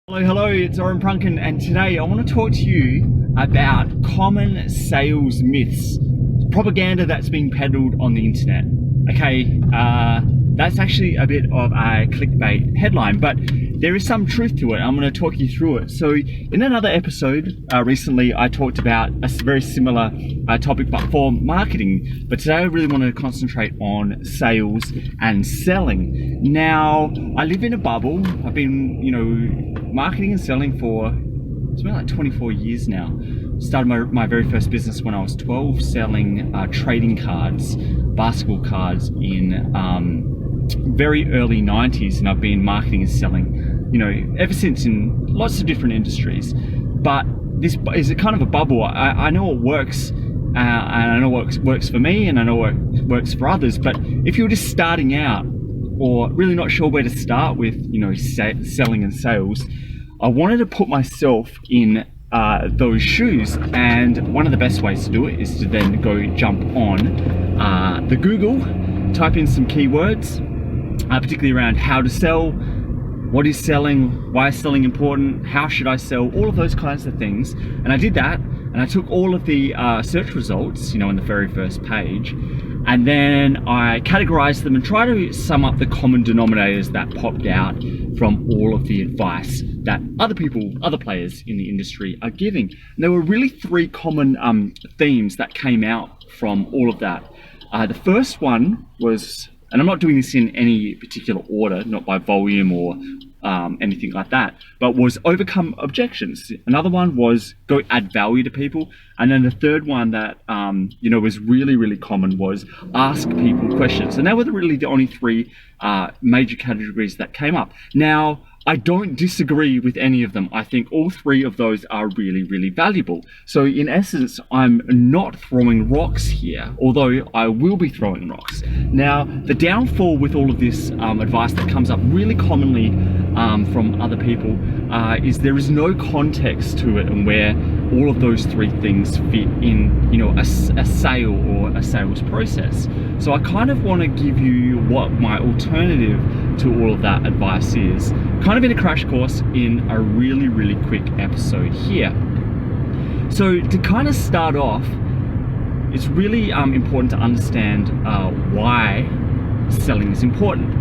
Hello, it's Oren Prunken, and today I want to talk to you about common sales myths, propaganda that's being peddled on the internet. Okay, that's actually a bit of a clickbait headline, but there is some truth to it. I'm going to talk you through it. So in another episode recently, I talked about a very similar topic, but for marketing. But today I really want to concentrate on sales and selling. Now, I live in a bubble. I've been, marketing and selling for something like 24 years now. Started my very first business when I was 12, selling trading cards, basketball cards in very early 90s, and I've been marketing and selling, ever since in lots of different industries. But this is a kind of a bubble. I know it works, and I know what works for me, and I know what works for others. But if you're just starting out, or really not sure where to start with, selling and sales, I wanted to put myself in those shoes, and one of the best ways to do it is to then go jump on the Google, type in some keywords, particularly around how to sell, what is selling, why is selling important, how should I sell, all of those kinds of things. And I did that, and I took all of the search results, on the very first page, and then I categorized them and tried to sum up the common denominators that popped out from all of the advice that other players in the industry are giving. And there were really three common themes that came out from all of that. The first one was, and I'm not doing this in any particular order, not by volume or anything like that, but was overcome objections. Another one was go add value to people. And then the third one that, was really, really common was ask people questions. And they were really the only three major categories that came up. Now, I don't disagree with any of them. I think all three of those are really, really valuable. So in essence, I'm not throwing rocks here, although I will be throwing rocks. Now, the downfall with all of this advice that comes up really commonly from other people is there is no context to it and where all of those three things fit in, a sale or a sales process. So I kind of want to give you what my alternative to all of that advice is, kind of in a crash course in a really, really quick episode here. So to kind of start off, it's really important to understand why selling is important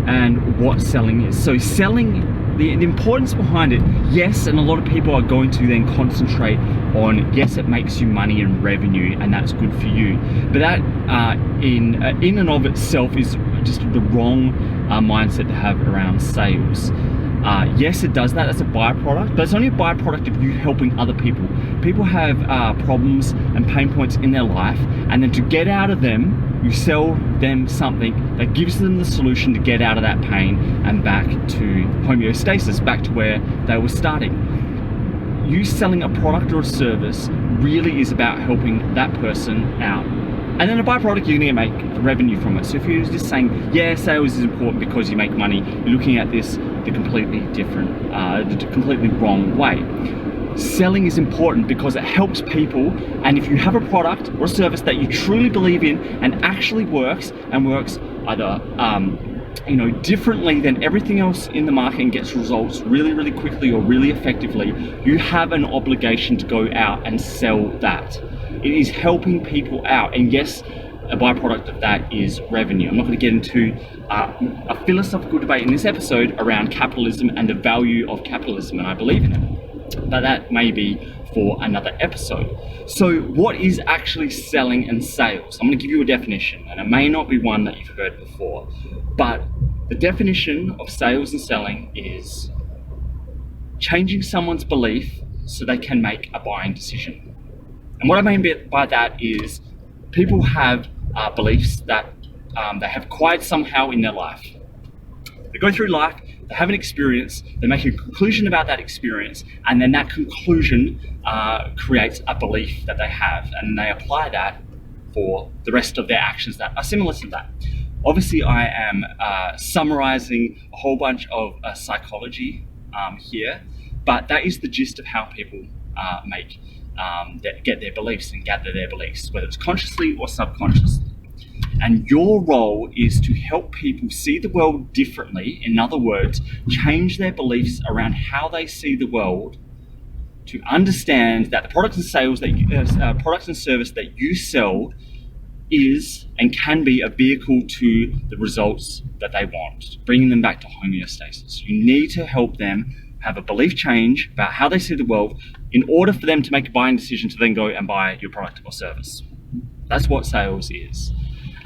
and what selling is. So selling, the importance behind it, yes, and a lot of people are going to then concentrate on, yes, it makes you money and revenue, and that's good for you. But that in and of itself is just the wrong mindset to have around sales. Yes, it does that. That's a byproduct, but it's only a byproduct of you helping other people. People have problems and pain points in their life, and then to get out of them, you sell them something that gives them the solution to get out of that pain and back to homeostasis, back to where they were starting. You selling a product or a service really is about helping that person out. And then a byproduct, you're going to make revenue from it. So if you're just saying, yeah, sales is important because you make money, you're looking at this the completely different, the completely wrong way. Selling is important because it helps people, and if you have a product or a service that you truly believe in and actually works either differently than everything else in the market and gets results really, really quickly or really effectively, you have an obligation to go out and sell that. It is helping people out, and yes, a byproduct of that is revenue. I'm not going to get into a philosophical debate in this episode around capitalism and the value of capitalism, and I believe in it. But that may be for another episode. So what is actually selling and sales? I'm going to give you a definition, and it may not be one that you've heard before, but the definition of sales and selling is changing someone's belief so they can make a buying decision. And what I mean by that is people have beliefs that they have acquired somehow in their life. They go through life, they have an experience, they make a conclusion about that experience, and then that conclusion creates a belief that they have, and they apply that for the rest of their actions that are similar to that. Obviously, I am summarizing a whole bunch of psychology here, but that is the gist of how people get their beliefs and gather their beliefs, whether it's consciously or subconsciously. And your role is to help people see the world differently. In other words, change their beliefs around how they see the world, to understand that the products and products and service that you sell is and can be a vehicle to the results that they want, bringing them back to homeostasis. You need to help them have a belief change about how they see the world in order for them to make a buying decision to then go and buy your product or service. That's what sales is.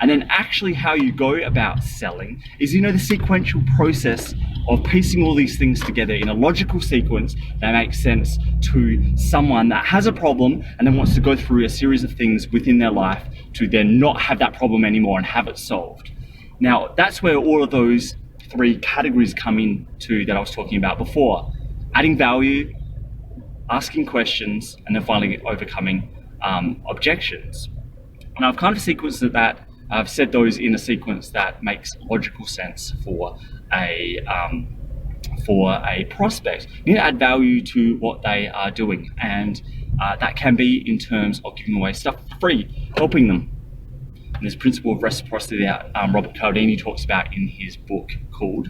And then actually how you go about selling is, the sequential process of piecing all these things together in a logical sequence that makes sense to someone that has a problem and then wants to go through a series of things within their life to then not have that problem anymore and have it solved. Now, that's where all of those three categories come into that I was talking about before. Adding value, asking questions, and then finally overcoming objections. And I've kind of sequenced that. I've said those in a sequence that makes logical sense for a prospect. You need to add value to what they are doing, and that can be in terms of giving away stuff for free, helping them. And this principle of reciprocity that Robert Cialdini talks about in his book called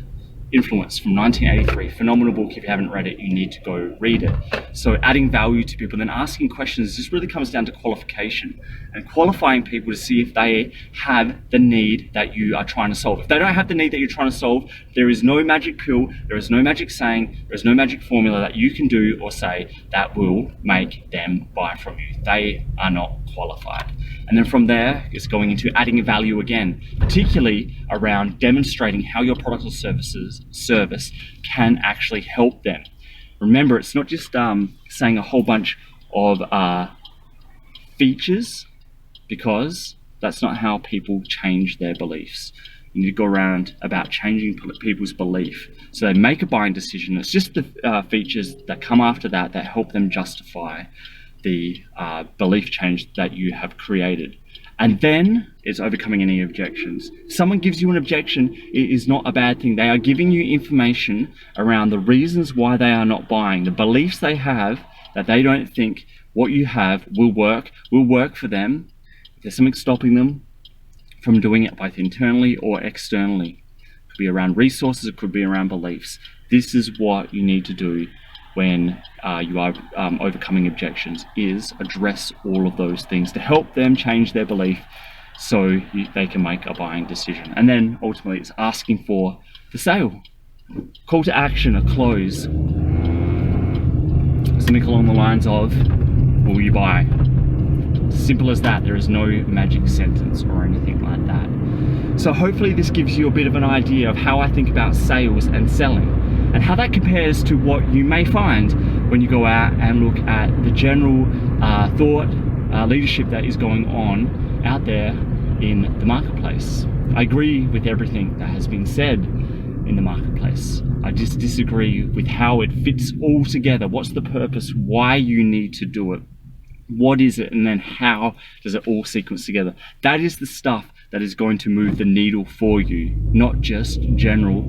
Influence from 1983. Phenomenal book. If you haven't read it, you need to go read it. So adding value to people, then asking questions, this really comes down to qualification and qualifying people to see if they have the need that you are trying to solve. If they don't have the need that you're trying to solve, there is no magic pill, there is no magic saying, there is no magic formula that you can do or say that will make them buy from you. They are not qualified. And then from there, it's going into adding value again, particularly around demonstrating how your product or service can actually help them. Remember, it's not just saying a whole bunch of features, because that's not how people change their beliefs. You need to go around about changing people's belief so they make a buying decision. It's just the features that come after that that help them justify the belief change that you have created. And then it's overcoming any objections. If someone gives you an objection, it is not a bad thing. They are giving you information around the reasons why they are not buying, the beliefs they have that they don't think what you have will work for them. If there's something stopping them from doing it, both internally or externally, it could be around resources, it could be around beliefs. This is what you need to do when you are overcoming objections, is address all of those things to help them change their belief so they can make a buying decision. And then ultimately it's asking for the sale. Call to action, a close. Something along the lines of, will you buy? Simple as that. There is no magic sentence or anything like that. So hopefully this gives you a bit of an idea of how I think about sales and selling, and how that compares to what you may find when you go out and look at the general leadership that is going on out there in the marketplace. I agree with everything that has been said in the marketplace. I just disagree with how it fits all together. What's the purpose? Why you need to do it? What is it? And then how does it all sequence together? That is the stuff that is going to move the needle for you, not just general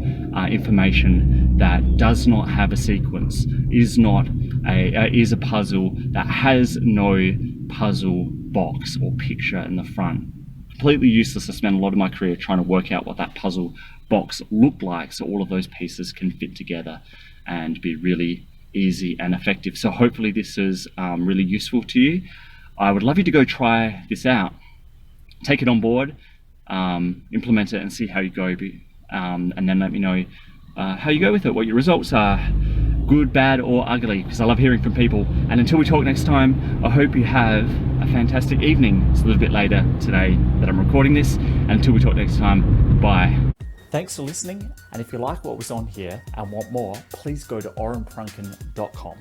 information that does not have a sequence, is a puzzle that has no puzzle box or picture in the front. Completely useless. I spent a lot of my career trying to work out what that puzzle box looked like so all of those pieces can fit together and be really easy and effective. So hopefully this is really useful to you. I would love you to go try this out. Take it on board, implement it and see how you go, and then let me know how you go with it, what your results are, good, bad or ugly, because I love hearing from people. And until we talk next time, I hope you have a fantastic evening. It's a little bit later today that I'm recording this, and until we talk next time, bye. Thanks for listening, and if you like what was on here and want more, please go to orenprunken.com.